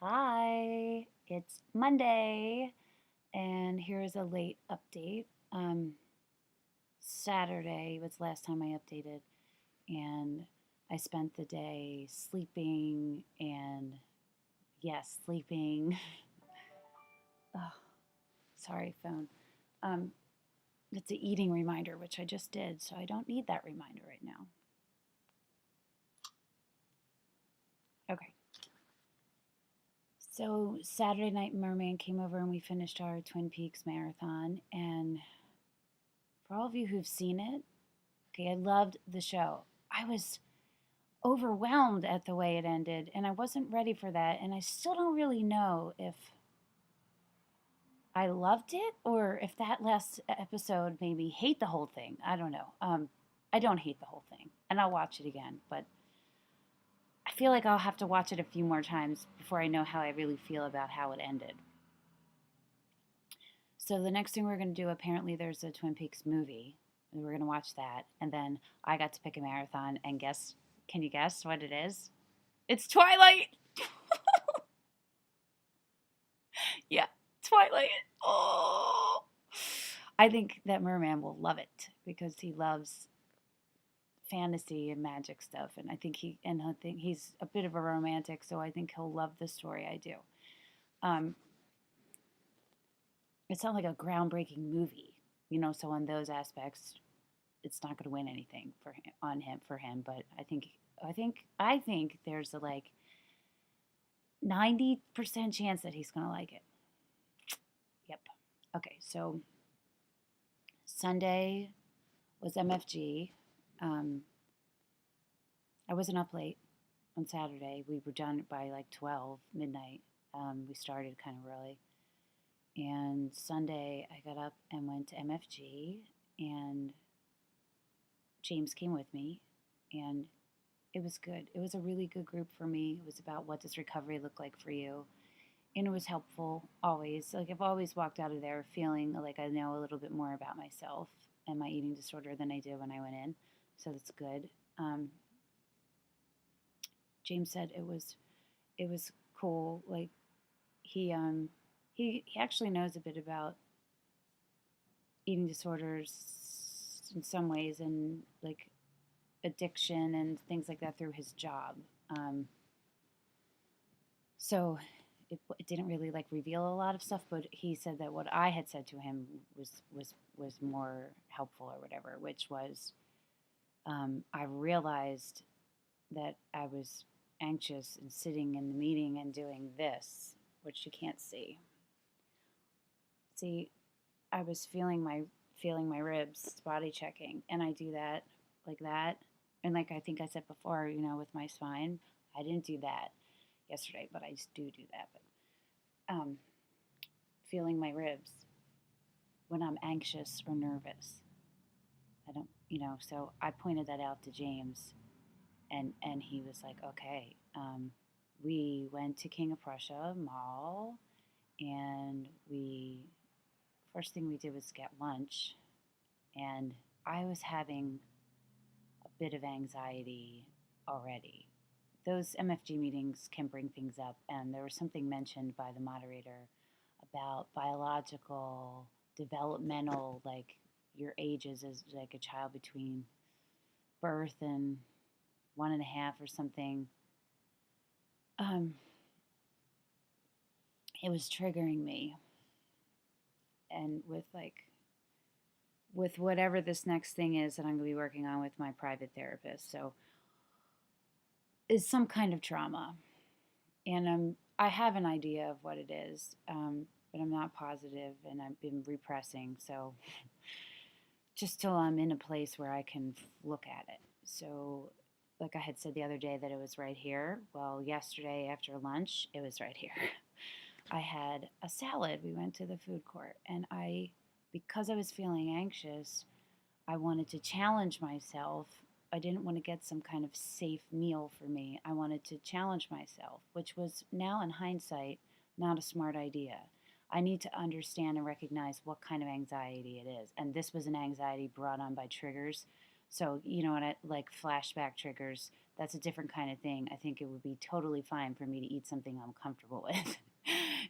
Hi, it's Monday, and here's a late update. Saturday was the last time I updated, and I spent the day sleeping and, yes, sleeping. Oh, sorry, phone. Um, it's an eating reminder, which I just did, so I don't need that reminder right now. Okay. So Saturday night, Merman came over and we finished our Twin Peaks marathon, and for all of you who've seen it, okay, I loved the show. I was overwhelmed at the way it ended, and I wasn't ready for that. And I still don't really know if I loved it or if that last episode made me hate the whole thing. I don't know. I don't hate the whole thing, and I'll watch it again, but I feel like I'll have to watch it a few more times before I know how I really feel about how it ended. So the next thing we're going to do, apparently there's a Twin Peaks movie. We're going to watch that. And then I got to pick a marathon. And can you guess what it is? It's Twilight. Yeah, Twilight. Oh. I think that Merman will love it because he loves fantasy and magic stuff. And I think he's a bit of a romantic. So I think he'll love the story I do. Um, it's not like a groundbreaking movie, so in those aspects, it's not going to win anything for him. But I think there's a like 90% chance that he's going to like it. Yep. Okay, so Sunday was MFG. Um, I wasn't up late on Saturday. We were done by like 12 midnight. We started kind of early. And Sunday, I got up and went to MFG, and James came with me, and it was good. It was a really good group for me. It was about what does recovery look like for you. And it was helpful always. Like I've always walked out of there feeling like I know a little bit more about myself and my eating disorder than I did when I went in. So that's good. James said it was cool. Like he actually knows a bit about eating disorders in some ways and like addiction and things like that through his job. So it didn't really like reveal a lot of stuff, but he said that what I had said to him was more helpful or whatever, which was I realized that I was anxious and sitting in the meeting and doing this, which you can't see. See, I was feeling my ribs, body checking, and I do that like that, and like I think I said before, with my spine, I didn't do that yesterday, but I just do that. But feeling my ribs when I'm anxious or nervous, I don't, So I pointed that out to James, and he was like, okay. We went to King of Prussia Mall, and we first thing we did was get lunch, and I was having a bit of anxiety already. Those MFG meetings can bring things up, and there was something mentioned by the moderator about biological, developmental, like your ages as like a child between birth and 1.5 or something. It was triggering me, and with whatever this next thing is that I'm going to be working on with my private therapist. So is some kind of trauma, and I have an idea of what it is, but I'm not positive, and I've been repressing. So just till I'm in a place where I can look at it. So, like I had said the other day that it was right here. Well, yesterday after lunch, it was right here. I had a salad. We went to the food court, and because I was feeling anxious, I wanted to challenge myself. I didn't want to get some kind of safe meal for me. I wanted to challenge myself, which was now in hindsight not a smart idea. I need to understand and recognize what kind of anxiety it is. And this was an anxiety brought on by triggers. So, like flashback triggers that's a different kind of thing. I think it would be totally fine for me to eat something I'm comfortable with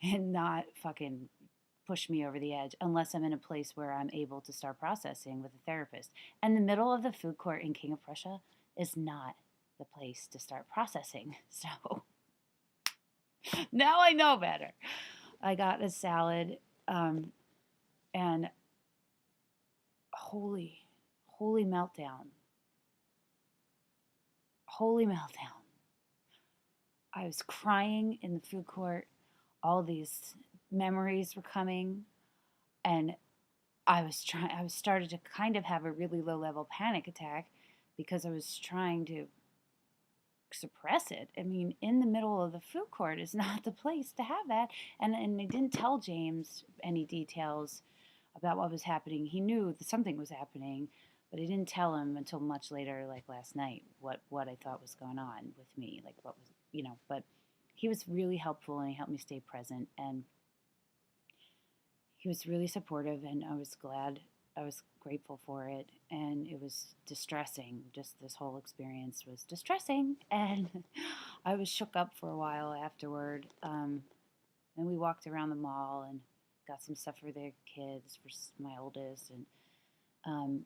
and not fucking push me over the edge unless I'm in a place where I'm able to start processing with a therapist. And the middle of the food court in King of Prussia is not the place to start processing. So now I know better. I got a salad, and holy, holy meltdown. Holy meltdown. I was crying in the food court. All these memories were coming, and I was started to kind of have a really low level panic attack because I was trying to suppress it. I mean, in the middle of the food court is not the place to have that. And I didn't tell James any details about what was happening. He knew that something was happening, but I didn't tell him until much later, like last night, what I thought was going on with me, like what was, but he was really helpful and he helped me stay present, and he was really supportive, and I was grateful for it, and it was distressing. Just this whole experience was distressing, and I was shook up for a while afterward. Then we walked around the mall and got some stuff for the kids, for my oldest, and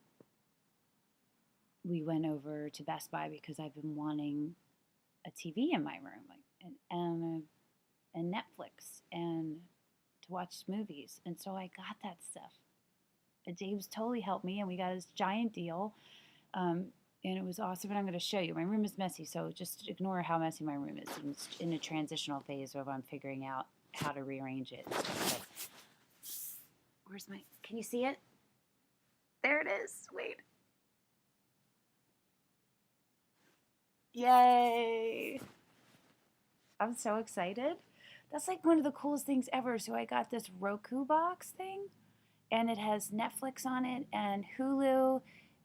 we went over to Best Buy because I've been wanting a TV in my room, like and Netflix, and to watch movies, and so I got that stuff. And James totally helped me, and we got this giant deal, and it was awesome. And I'm going to show you. My room is messy, so just ignore how messy my room is. It's in a transitional phase where I'm figuring out how to rearrange it. Where's my? Can you see it? There it is. Wait. Yay! I'm so excited. That's like one of the coolest things ever. So I got this Roku box thing, and it has Netflix on it, and Hulu,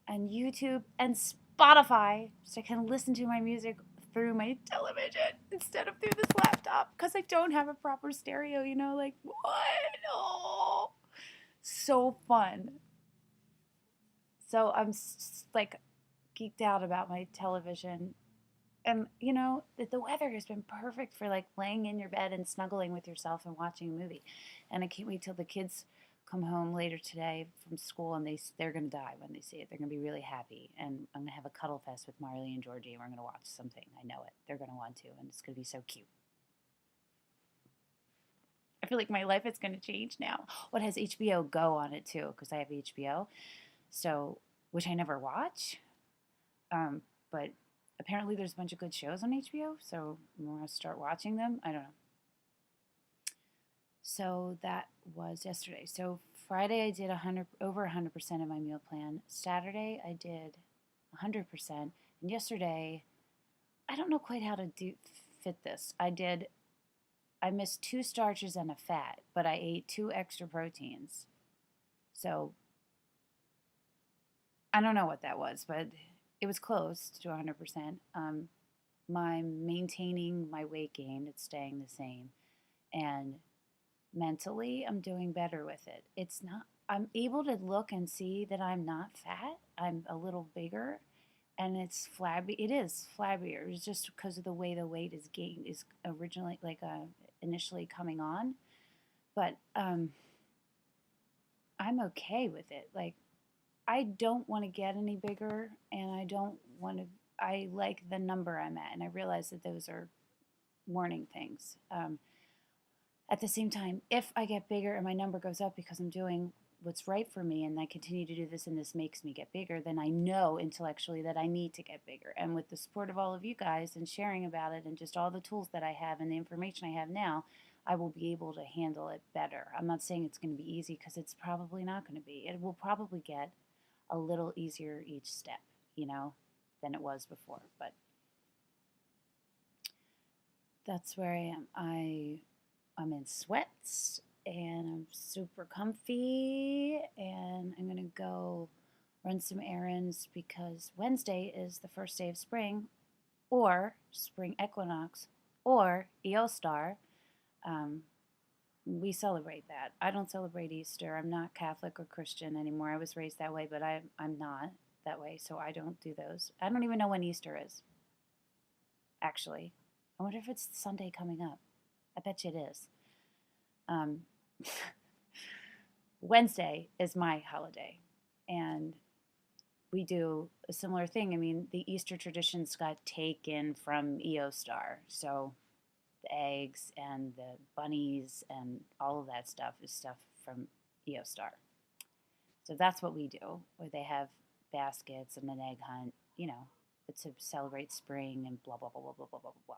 and YouTube, and Spotify, so I can listen to my music through my television instead of through this laptop, because I don't have a proper stereo, like, what? Oh, so fun. So I'm like geeked out about my television. And, the weather has been perfect for like laying in your bed and snuggling with yourself and watching a movie. And I can't wait till the kids come home later today from school, and they're going to die when they see it. They're going to be really happy. And I'm going to have a cuddle fest with Marley and Georgie, and we're going to watch something. I know it. They're going to want to, and it's going to be so cute. I feel like my life is going to change now. Well, it has HBO Go on it too, because I have HBO, so which I never watch. But apparently there's a bunch of good shows on HBO, so I'm going to start watching them. I don't know. So that was yesterday. So Friday I did over 100% of my meal plan. Saturday I did 100%, and yesterday I don't know quite how to fit this. I missed 2 starches and a fat, but I ate 2 extra proteins. So I don't know what that was, but it was close to 100%. I'm maintaining my weight gain. It's staying the same. And mentally, I'm doing better with it. I'm able to look and see that I'm not fat. I'm a little bigger, and it's flabby. It is flabbier. It's just because of the way the weight is gained, is originally, initially coming on. But I'm okay with it. Like, I don't want to get any bigger, and I like the number I'm at, and I realize that those are warning things. At the same time, if I get bigger and my number goes up because I'm doing what's right for me, and I continue to do this and this makes me get bigger, then I know intellectually that I need to get bigger. And with the support of all of you guys and sharing about it and just all the tools that I have and the information I have now, I will be able to handle it better. I'm not saying it's going to be easy, because it's probably not going to be. It will probably get a little easier each step, than it was before. But that's where I am. I'm in sweats, and I'm super comfy, and I'm going to go run some errands because Wednesday is the first day of spring, or spring equinox, or Eostar. We celebrate that. I don't celebrate Easter. I'm not Catholic or Christian anymore. I was raised that way, but I'm not that way, so I don't do those. I don't even know when Easter is. actually. I wonder if it's Sunday coming up. I bet you it is. Um, Wednesday is my holiday, and we do a similar thing. I mean, the Easter traditions got taken from EO Star, so the eggs and the bunnies and all of that stuff is stuff from EO Star. So that's what we do, where they have baskets and an egg hunt, to celebrate spring and blah, blah, blah, blah, blah, blah, blah, blah.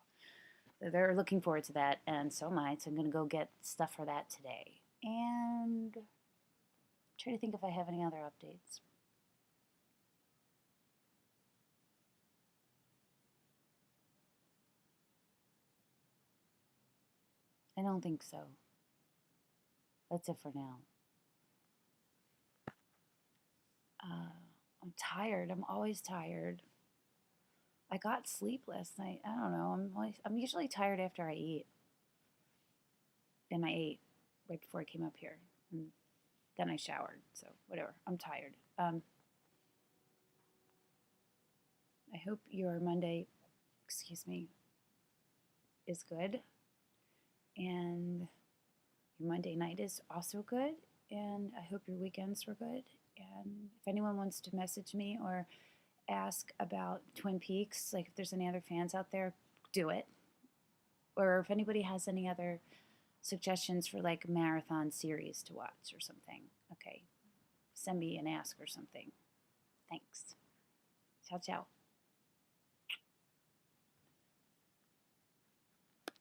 So they're looking forward to that, and so am I. So I'm going to go get stuff for that today. And try to think if I have any other updates. I don't think so. That's it for now. I'm tired. I'm always tired. I got sleep last night. I don't know. I'm usually tired after I eat. And I ate right before I came up here. And then I showered. So whatever. I'm tired. I hope your Monday, is good. And your Monday night is also good. And I hope your weekends were good. And if anyone wants to message me or ask about Twin Peaks, like if there's any other fans out there, do it. Or if anybody has any other suggestions for like a marathon series to watch or something, okay, send me an ask or something. Thanks. Ciao, ciao.